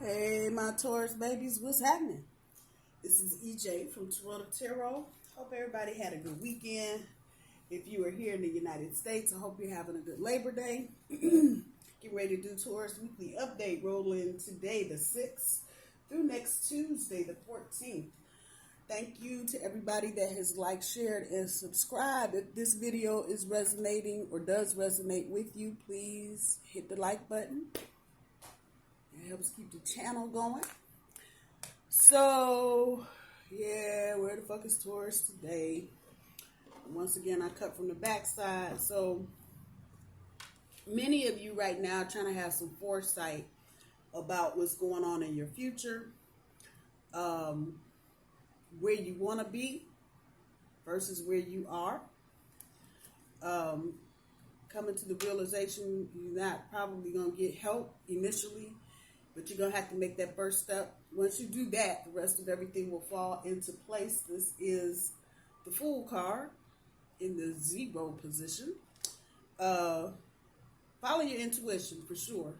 Hey, my Taurus babies, what's happening? This is EJ from Taurota Tarot. Hope everybody had a good weekend. If you are here in the United States, I hope you're having a good Labor Day. Get ready to do Taurus Weekly Update. Rolling today, the 6th, through next Tuesday, the 14th. Thank you to everybody that has liked, shared, and subscribed. If this video is resonating or does resonate with you, please hit the like button. It helps keep the channel going. So, yeah, where the fuck is Taurus today? Once again, I cut from the backside. So, many of you right now are trying to have some foresight about what's going on in your future, where you want to be versus where you are. Coming to the realization you're not probably going to get help initially, but you're going to have to make that first step. Once you do that, the rest of everything will fall into place. This is the Fool card in the 0 position. Follow your intuition for sure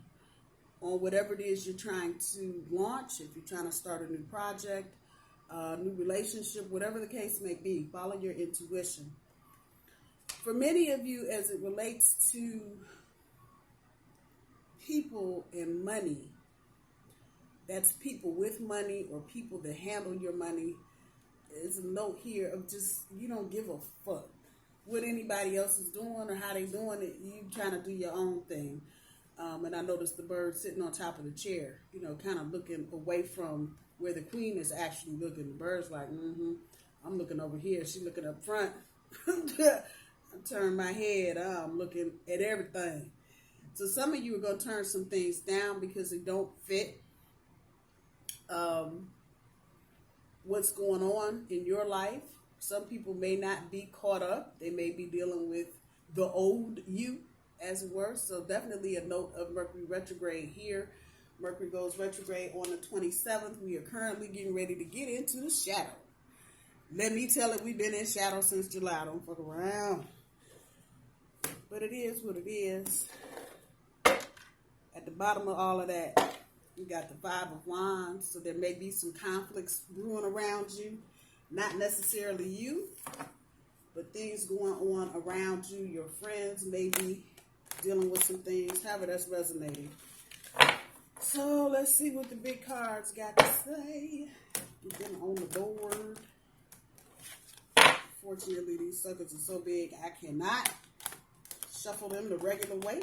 on whatever it is you're trying to launch. If you're trying to start a new project, new relationship, whatever the case may be, follow your intuition. For many of you, as it relates to people and money, that's people with money or people that handle your money. There's a note here of just, you don't give a fuck what anybody else is doing or how they doing it. You trying to do your own thing. And I noticed the bird sitting on top of the chair, you know, kind of looking away from where the queen is actually looking. The bird's like, I'm looking over here. She's looking up front. I turn my head. I'm looking at everything. So some of you are going to turn some things down because they don't fit what's going on in your life. Some people may not be caught up. They may be dealing with the old you, as it were. So definitely a note of Mercury retrograde here. Mercury goes retrograde on the 27th. We are currently getting ready to get into the shadow. Let me tell it, we've been in shadow since July. Don't fuck around. But it is what it is. At the bottom of all of that, you got the 5 of Wands. So there may be some conflicts brewing around you. Not necessarily you, but things going on around you. Your friends may be dealing with some things. However, that's resonating. So let's see what the big cards got to say. Get them on the board. Fortunately, these suckers are so big, I cannot shuffle them the regular way.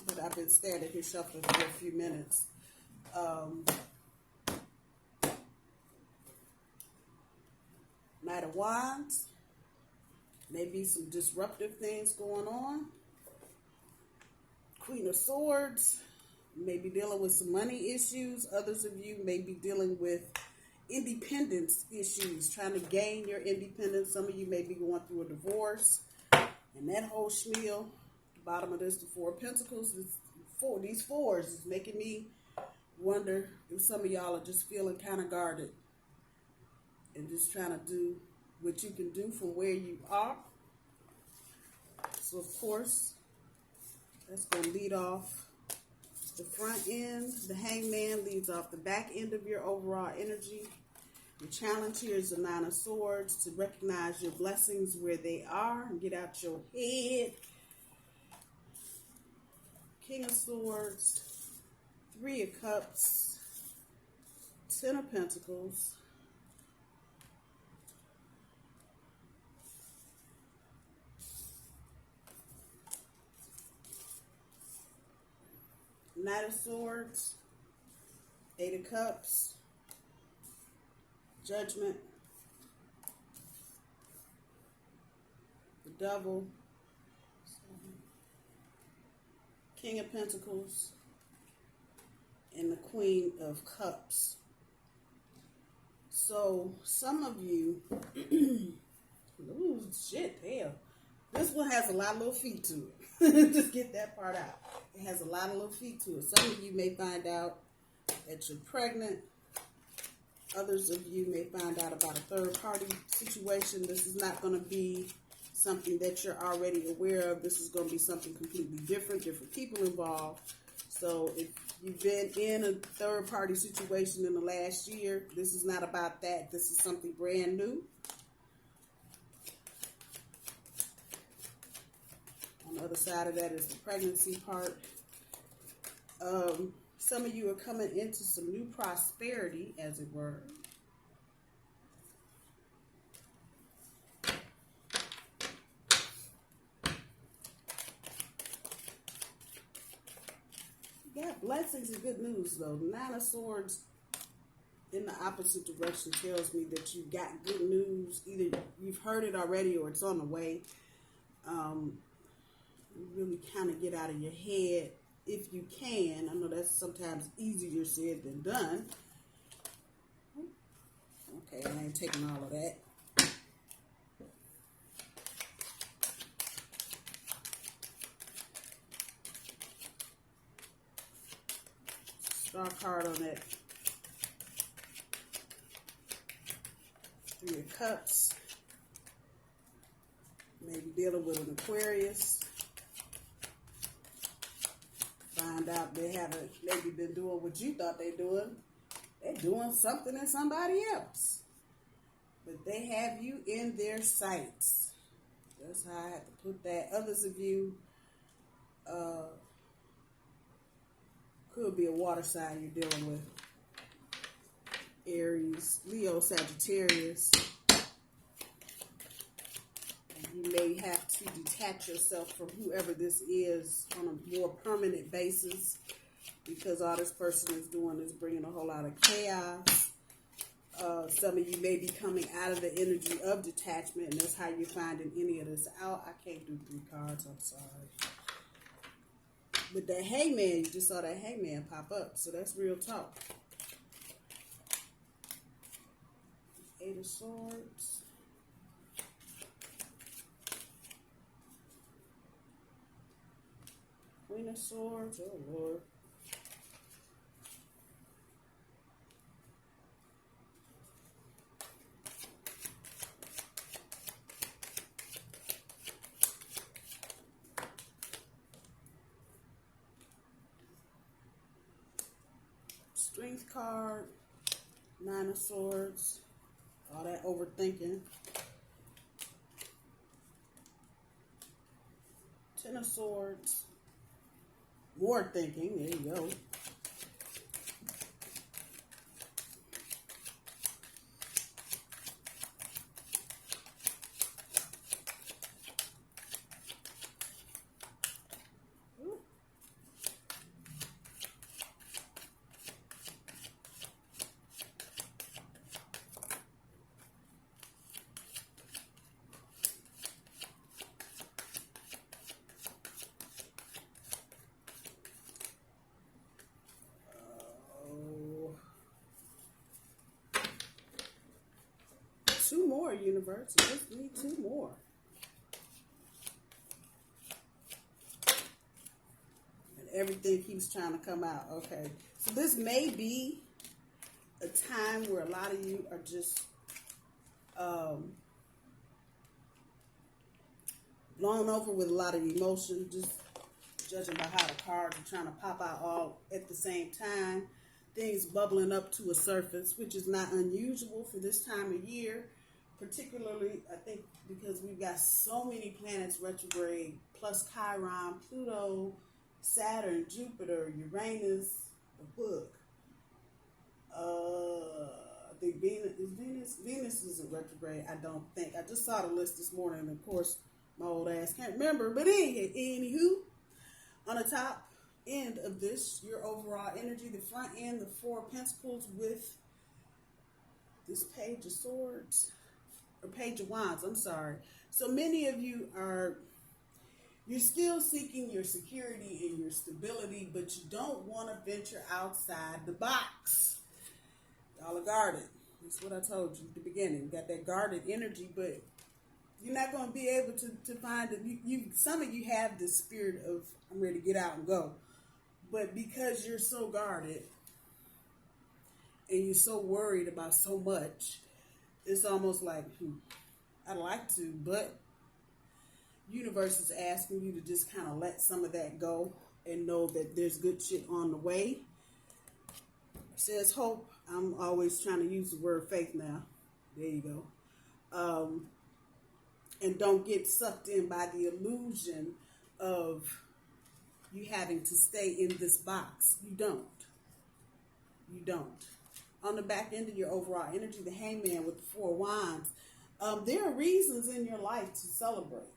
But I've been standing here shuffling for a few minutes. Knight of Wands. Maybe some disruptive things going on. Queen of Swords. May be dealing with some money issues. Others of you may be dealing with independence issues, trying to gain your independence. Some of you may be going through a divorce. And that whole schmeal, the bottom of this, the 4 of Pentacles, these fours is making me wonder if some of y'all are just feeling kind of guarded and just trying to do what you can do from where you are. So, of course, that's going to lead off the front end. The Hangman leads off the back end of your overall energy. The challenge here is the 9 of Swords, to recognize your blessings where they are and get out your head. King of Swords, 3 of Cups, 10 of Pentacles, Knight of Swords, 8 of Cups, Judgment, the Devil, King of Pentacles, and the Queen of Cups. So some of you, ooh, shit, hell. This one has a lot of little feet to it. Just get that part out. It has a lot of little feet to it. Some of you may find out that you're pregnant. Others of you may find out about a third party situation. This is not going to be something that you're already aware of. This is going to be something completely different, different people involved. So if you've been in a third-party situation in the last year, this is not about that. This is something brand new. On the other side of that is the pregnancy part. Some of you are coming into some new prosperity, as it were. Yeah, blessings and good news, though. Nine of Swords in the opposite direction tells me that you got good news. Either you've heard it already or it's on the way. Really kind of get out of your head if you can. I know that's sometimes easier said than done. Okay, I ain't taking all of that. Star card on that. Three of Cups. Maybe dealing with an Aquarius. Find out they haven't maybe been doing what you thought they're doing. They're doing something in somebody else. But they have you in their sights. That's how I have to put that. Others of you could be a water sign you're dealing with. Aries, Leo, Sagittarius. You may have to detach yourself from whoever this is on a more permanent basis, because all this person is doing is bringing a whole lot of chaos. Some of you may be coming out of the energy of detachment, and that's how you're finding any of this out. I can't do 3 cards, I'm sorry. But that Hangman, you just saw that Hangman pop up, so that's real talk. 8 of Swords. Queen of Swords, oh Lord. Strength card, 9 of Swords, all that overthinking. 10 of Swords. More thinking, there you go. Two more, universe. You just need 2 more. And everything keeps trying to come out. Okay. So this may be a time where a lot of you are just blown over with a lot of emotion, just judging by how the cards are trying to pop out all at the same time. Things bubbling up to a surface, which is not unusual for this time of year, particularly, I think, because we've got so many planets retrograde, plus Chiron, Pluto, Saturn, Jupiter, Uranus, the book. I think Venus isn't retrograde, I don't think. I just saw the list this morning, and of course, my old ass can't remember, but anywho, on the top end of this, your overall energy, the front end, the 4 of Pentacles with this Page of Swords, or Page of Wands, I'm sorry. So many of you you're still seeking your security and your stability, but you don't want to venture outside the box. Y'all are guarded. That's what I told you at the beginning. You got that guarded energy, but you're not going to be able to find it. Some of you have this spirit of, I'm ready to get out and go. But because you're so guarded and you're so worried about so much, it's almost like, I'd like to, but Universe is asking you to just kind of let some of that go and know that there's good shit on the way. It says hope. I'm always trying to use the word faith now. There you go. And don't get sucked in by the illusion of you having to stay in this box. You don't. You don't. On the back end of your overall energy, the Hangman with the Four of Wands, there are reasons in your life to celebrate.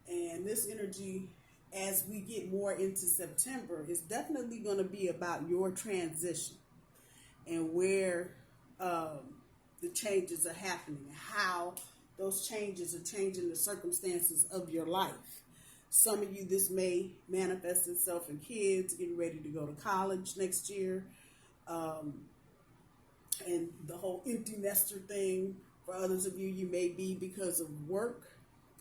And this energy, as we get more into September, is definitely going to be about your transition and where the changes are happening and how those changes are changing the circumstances of your life. Some of you, this may manifest itself in kids getting ready to go to college next year, and the whole empty nester thing. For others of you, you may be, because of work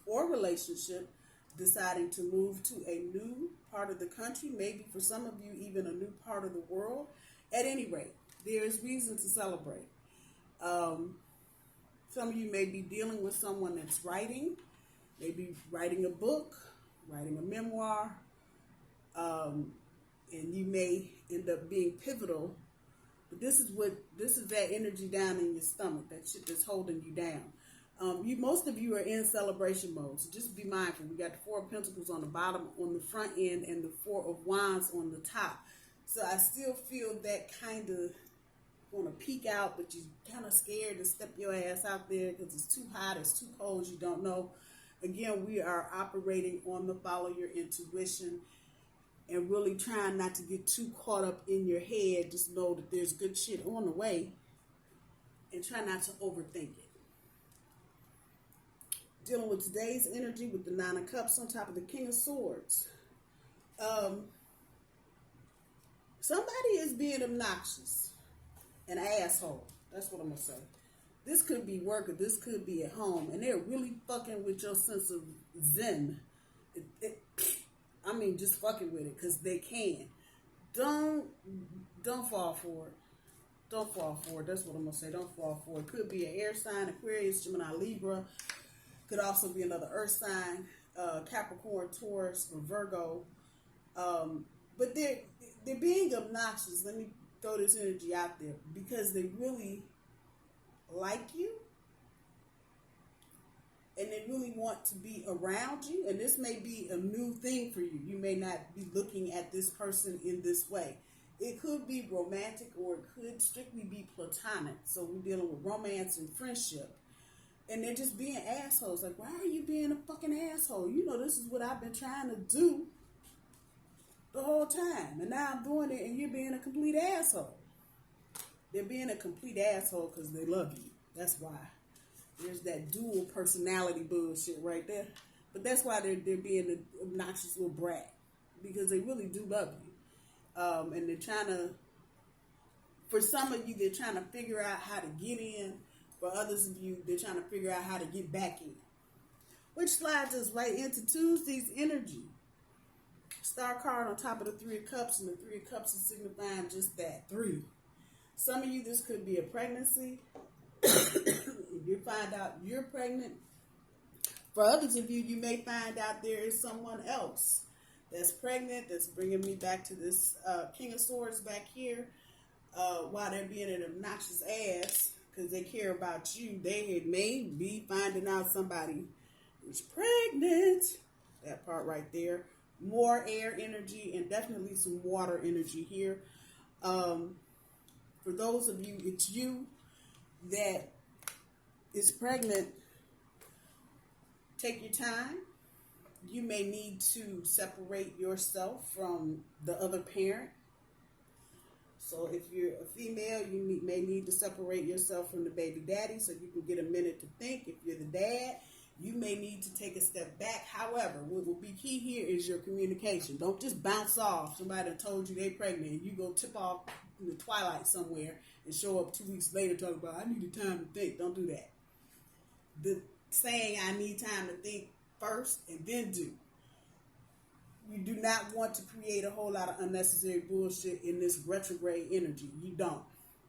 or relationship, deciding to move to a new part of the country, maybe for some of you even a new part of the world. At any rate, there's reason to celebrate. Some of you may be dealing with someone that's writing, maybe writing a book, writing a memoir, and you may end up being pivotal. But this is that energy down in your stomach, that shit that's holding you down. Most of you are in celebration mode, so just be mindful. We got the Four of Pentacles on the bottom, on the front end, and the Four of Wands on the top. So I still feel that kind of want to peek out, but you're kind of scared to step your ass out there because it's too hot, it's too cold, you don't know. Again, we are operating on the follow your intuition and really trying not to get too caught up in your head. Just know that there's good shit on the way and try not to overthink it. Dealing with today's energy with the Nine of Cups on top of the King of Swords. Somebody is being obnoxious, an asshole. That's what I'm going to say. This could be work or this could be at home, and they're really fucking with your sense of zen. Just fucking with it because they can. Don't fall for it. Don't fall for it. That's what I'm going to say. Don't fall for it. Could be an air sign, Aquarius, Gemini, Libra. Could also be another earth sign, Capricorn, Taurus, or Virgo. But they're being obnoxious. Let me throw this energy out there because they really like you and they really want to be around you. And this may be a new thing for you. You may not be looking at this person in this way. It could be romantic or it could strictly be platonic. So we're dealing with romance and friendship. And they're just being assholes. Like, why are you being a fucking asshole? You know, this is what I've been trying to do the whole time. And now I'm doing it and you're being a complete asshole. They're being a complete asshole because they love you. That's why. There's that dual personality bullshit right there. But that's why they're being an obnoxious little brat. Because they really do love you. And they're trying to, for some of you, they're trying to figure out how to get in. For others of you, they're trying to figure out how to get back in. Which slides us right into Tuesday's energy. Star card on top of the Three of Cups, and the Three of Cups is signifying just that, 3. Some of you, this could be a pregnancy. You find out you're pregnant. For others of you, you may find out there is someone else that's pregnant. That's bringing me back to this King of Swords back here. While they're being an obnoxious ass because they care about you, they may be finding out somebody who's pregnant. That part right there. More air energy and definitely some water energy here. For those of you, it's you that is pregnant. Take your time. You may need to separate yourself from the other parent. So if you're a female, you may need to separate yourself from the baby daddy so you can get a minute to think. If you're the dad, you may need to take a step back. However, what will be key here is your communication. Don't just bounce off. Somebody told you they're pregnant and you go tip off in the twilight somewhere and show up 2 weeks later talking about, I needed time to think. Don't do that. The saying, I need time to think first and then do. You do not want to create a whole lot of unnecessary bullshit in this retrograde energy. You don't.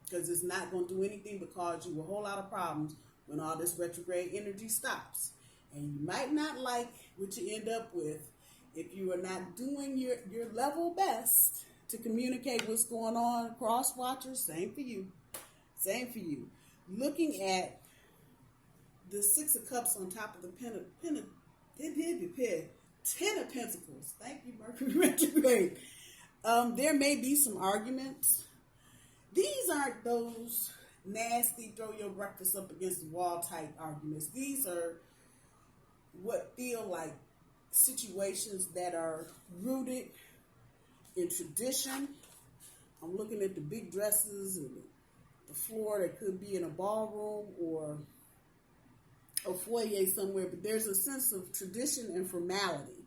Because it's not going to do anything but cause you a whole lot of problems when all this retrograde energy stops. And you might not like what you end up with if you are not doing your level best to communicate what's going on. Cross watchers, same for you. Same for you. Looking at the Six of Cups on top of the Ten of Pentacles. Thank you, Mercury retrograde. There may be some arguments. These aren't those nasty throw your breakfast up against the wall type arguments. These are what feel like situations that are rooted in tradition. I'm looking at the big dresses and the floor that could be in a ballroom or a foyer somewhere, but there's a sense of tradition and formality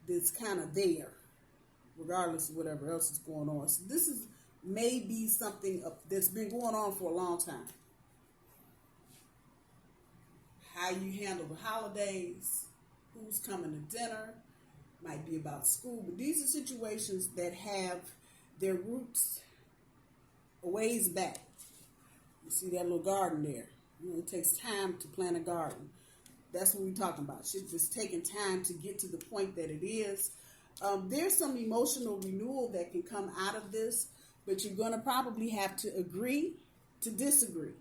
that's kind of there, regardless of whatever else is going on. So this is maybe something that's been going on for a long time. How you handle the holidays, who's coming to dinner, might be about school, but these are situations that have their roots a ways back. You see that little garden there? You know, it takes time to plant a garden. That's what we're talking about. It's taking time to get to the point that it is. There's some emotional renewal that can come out of this, but you're going to probably have to agree to disagree.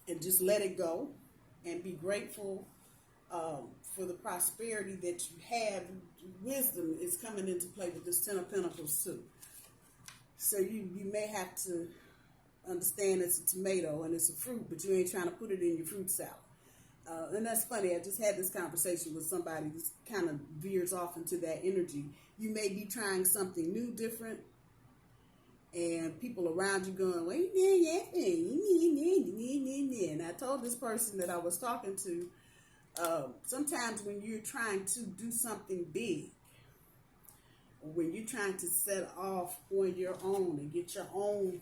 And just let it go and be grateful for the prosperity that you have. Wisdom is coming into play with this Ten of Pentacles too. So you may have to understand it's a tomato and it's a fruit, but you ain't trying to put it in your fruit salad. And that's funny. I just had this conversation with somebody that kind of veers off into that energy. You may be trying something new, different, and people around you going, well, yeah. And I told this person that I was talking to, sometimes when you're trying to do something big, or when you're trying to set off on your own and get your own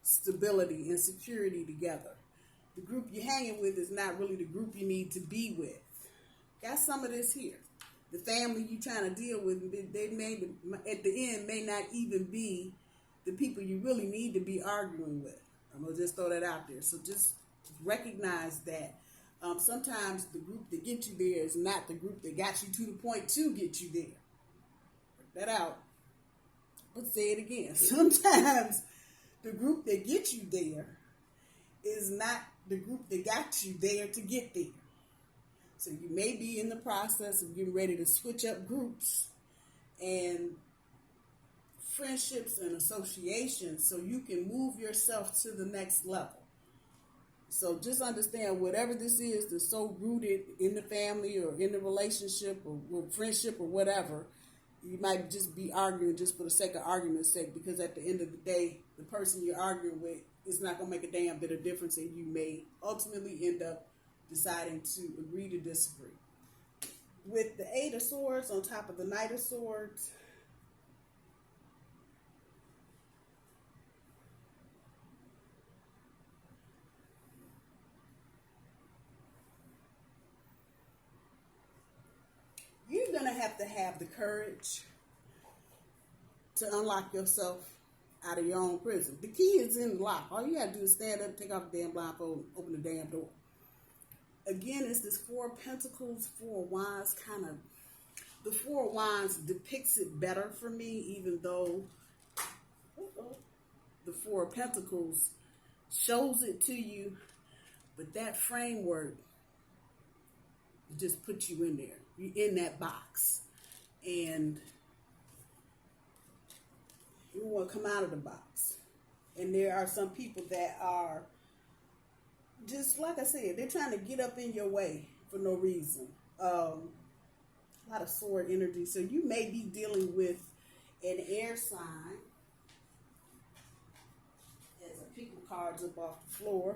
stability and security together, the group you're hanging with is not really the group you need to be with. Got some of this here. The family you're trying to deal with, they may, at the end, may not even be the people you really need to be arguing with. I'm going to just throw that out there. So just recognize that sometimes the group that gets you there is not the group that got you to the point to get you there. Work that out. Let's say it again. Sometimes the group that gets you there is not the group that got you there to get there. So you may be in the process of getting ready to switch up groups and friendships and associations so you can move yourself to the next level. So just understand whatever this is that's so rooted in the family or in the relationship or friendship or whatever, you might just be arguing just for the sake of argument's sake, because at the end of the day, the person you're arguing with is not going to make a damn bit of difference, and you may ultimately end up deciding to agree to disagree. With the Eight of Swords on top of the Knight of Swords, you're going to have the courage to unlock yourself out of your own prison. The key is in the lock. All you got to do is stand up, take off the damn blindfold, open the damn door. Again, it's this Four of Pentacles, Four of Wands kind of. The Four of Wands depicts it better for me, even though the Four of Pentacles shows it to you. But that framework just puts you in there. You're in that box. And you want to come out of the box. And there are some people that are, just like I said, they're trying to get up in your way for no reason. A lot of sword energy. So you may be dealing with an air sign. As I pick the cards up off the floor.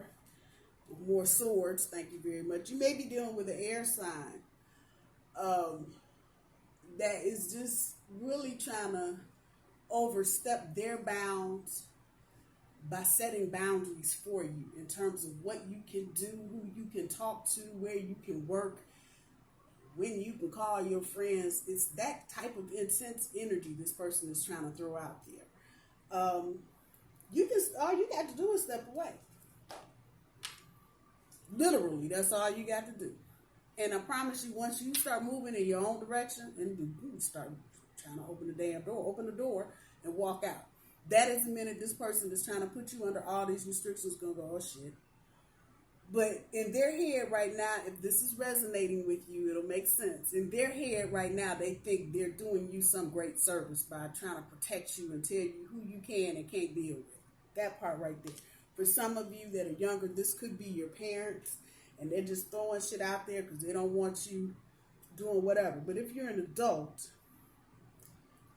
More swords, thank you very much. You may be dealing with an air sign that is just really trying to overstep their bounds by setting boundaries for you in terms of what you can do, who you can talk to, where you can work, when you can call your friends. It's that type of intense energy this person is trying to throw out there. All you got to do is step away. Literally, that's all you got to do. And I promise you, once you start moving in your own direction and you start trying to open the damn door, open the door and walk out. That is the minute this person is trying to put you under all these restrictions going to go, oh shit. But in their head right now, if this is resonating with you, it'll make sense. In their head right now, they think they're doing you some great service by trying to protect you and tell you who you can and can't deal with. That part right there. For some of you that are younger, this could be your parents, and they're just throwing shit out there because they don't want you doing whatever. But if you're an adult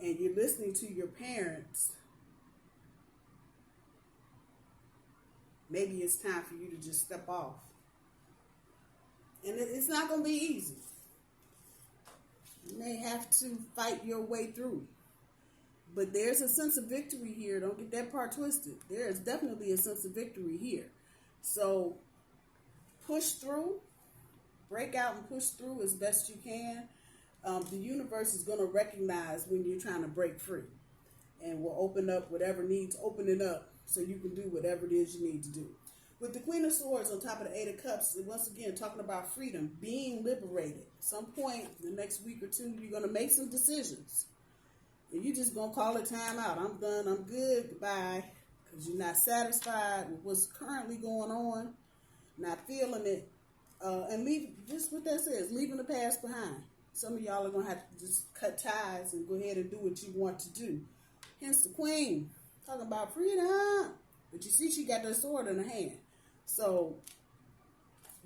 and you're listening to your parents, maybe it's time for you to just step off. And it's not going to be easy. You may have to fight your way through. But there's a sense of victory here. Don't get that part twisted. There is definitely a sense of victory here. So push through. Break out and push through as best you can. The universe is going to recognize when you're trying to break free. And will open up whatever needs opening up, so you can do whatever it is you need to do. With the Queen of Swords on top of the Eight of Cups, once again, talking about freedom, being liberated. At some point in the next week or two, you're going to make some decisions. And you're just going to call it time out. I'm done. I'm good. Goodbye. Because you're not satisfied with what's currently going on, not feeling it. And leave, just what that says, leaving the past behind. Some of y'all are going to have to just cut ties and go ahead and do what you want to do. Hence the Queen. Talking about freedom. But you see she got that sword in her hand. So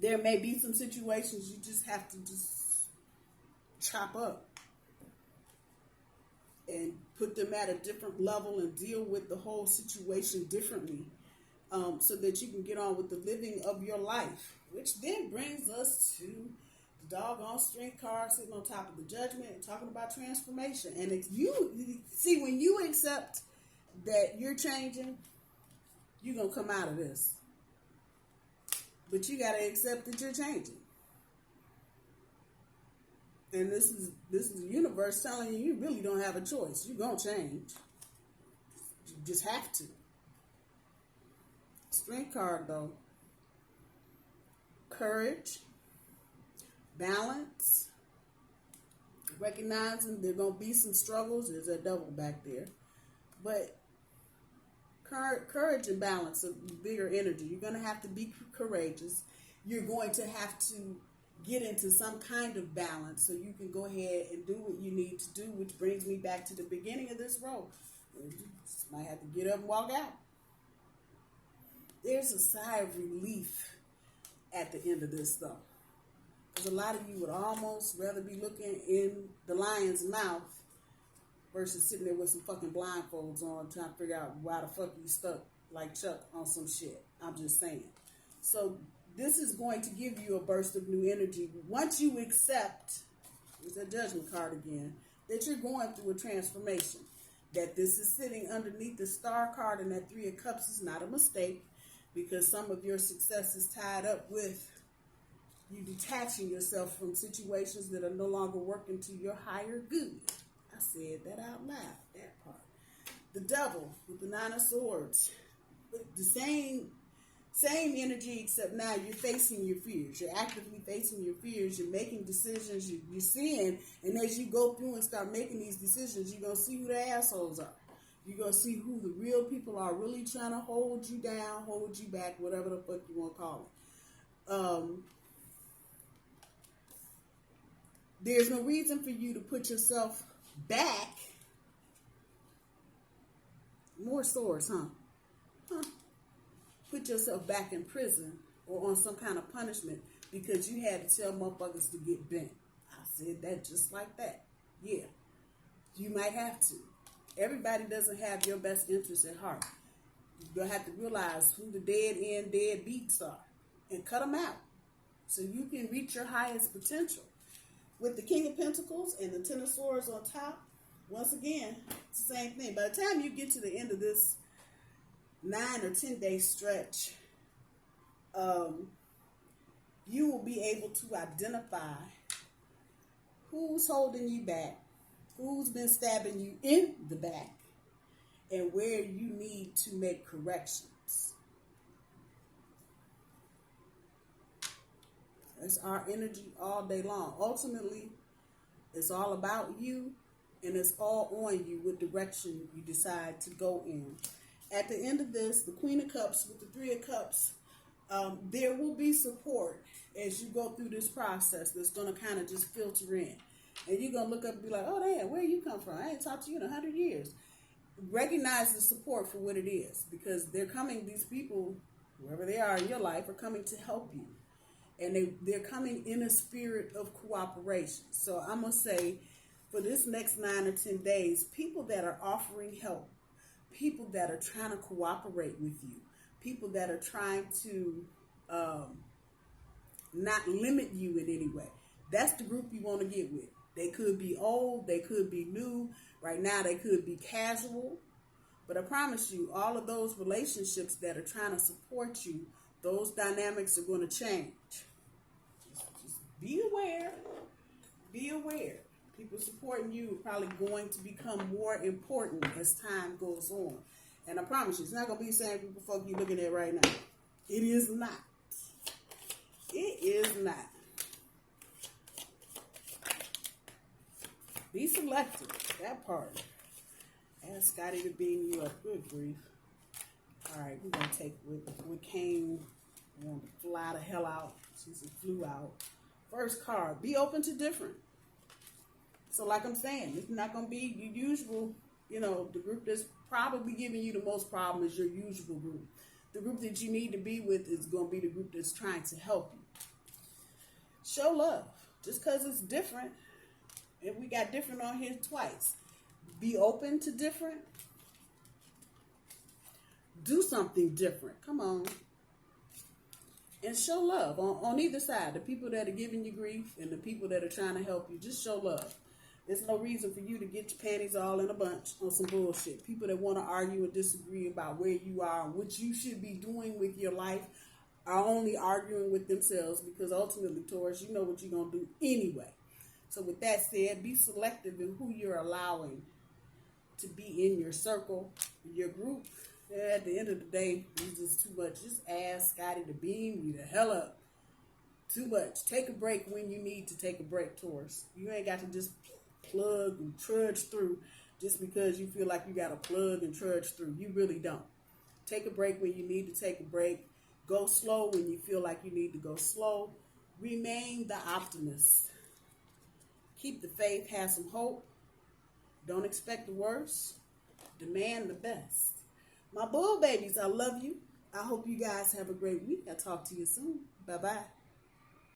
there may be some situations you just have to just chop up and put them at a different level and deal with the whole situation differently, so that you can get on with the living of your life. Which then brings us to the doggone strength card sitting on top of the Judgment and talking about transformation. And if you see, when you accept that you're changing, you're going to come out of this. But you got to accept that you're changing. And this is the universe telling you really don't have a choice. You're going to change. You just have to. Strength card, though. Courage. Balance. Recognizing there are going to be some struggles. There's a devil back there. But courage and balance, a bigger energy. You're going to have to be courageous. You're going to have to get into some kind of balance so you can go ahead and do what you need to do, which brings me back to the beginning of this road. You just might have to get up and walk out. There's a sigh of relief at the end of this, though. Because a lot of you would almost rather be looking in the lion's mouth versus sitting there with some fucking blindfolds on trying to figure out why the fuck you stuck like Chuck on some shit. I'm just saying. So this is going to give you a burst of new energy. Once you accept, it's a Judgment card again, that you're going through a transformation. That this is sitting underneath the Star card and that Three of Cups is not a mistake, because some of your success is tied up with you detaching yourself from situations that are no longer working to your higher good. I said that out loud, that part. The Devil with the Nine of Swords. With the same energy, except now you're facing your fears. You're actively facing your fears. You're making decisions. You're seeing, and as you go through and start making these decisions, you're going to see who the assholes are. You're going to see who the real people are really trying to hold you down, hold you back, whatever the fuck you want to call it. There's no reason for you to put yourself back. More swords, huh? Put yourself back in prison or on some kind of punishment because you had to tell motherfuckers to get bent. I said that just like that. Yeah. You might have to. Everybody doesn't have your best interests at heart. You'll have to realize who the dead beats are and cut them out so you can reach your highest potential. With the King of Pentacles and the Ten of Swords on top, once again, it's the same thing. By the time you get to the end of this 9 or 10 day stretch, you will be able to identify who's holding you back, who's been stabbing you in the back, and where you need to make corrections. It's our energy all day long. Ultimately, it's all about you, and it's all on you what direction you decide to go in. At the end of this, the Queen of Cups with the Three of Cups, there will be support as you go through this process that's going to kind of just filter in. And you're going to look up and be like, oh, damn, where you come from? I ain't talked to you in 100 years. Recognize the support for what it is, because they're coming, these people, whoever they are in your life, are coming to help you. And they're coming in a spirit of cooperation. So I'm going to say, for this next 9 or 10 days, people that are offering help, people that are trying to cooperate with you, people that are trying to not limit you in any way, that's the group you want to get with. They could be old, they could be new. Right now, they could be casual. But I promise you, all of those relationships that are trying to support you, those dynamics are going to change. Just be aware. Be aware. People supporting you are probably going to become more important as time goes on. And I promise you, it's not going to be the same group of folk you're looking at right now. It is not. It is not. Be selective. That part. Ask Scotty to beam you up. Good grief. All right, we're going to take what came. We want to fly the hell out. Since it flew out. First card. Be open to different. So like I'm saying, it's not going to be your usual, the group that's probably giving you the most problem is your usual group. The group that you need to be with is going to be the group that's trying to help you. Show love. Just because it's different, and we got different on here twice. Be open to different. Do something different. Come on. And show love on either side. The people that are giving you grief and the people that are trying to help you, just show love. There's no reason for you to get your panties all in a bunch on some bullshit. People that want to argue and disagree about where you are and what you should be doing with your life are only arguing with themselves, because ultimately, Taurus, you know what you're going to do anyway. So with that said, be selective in who you're allowing to be in your circle, your group. At the end of the day, it's just too much. Just ask Scotty to beam you the hell up. Too much. Take a break when you need to take a break, Taurus. You ain't got to just plug and trudge through just because you feel like you got to plug and trudge through. You really don't. Take a break when you need to take a break. Go slow when you feel like you need to go slow. Remain the optimist. Keep the faith. Have some hope. Don't expect the worst. Demand the best. My bull babies, I love you. I hope you guys have a great week. I'll talk to you soon. Bye-bye.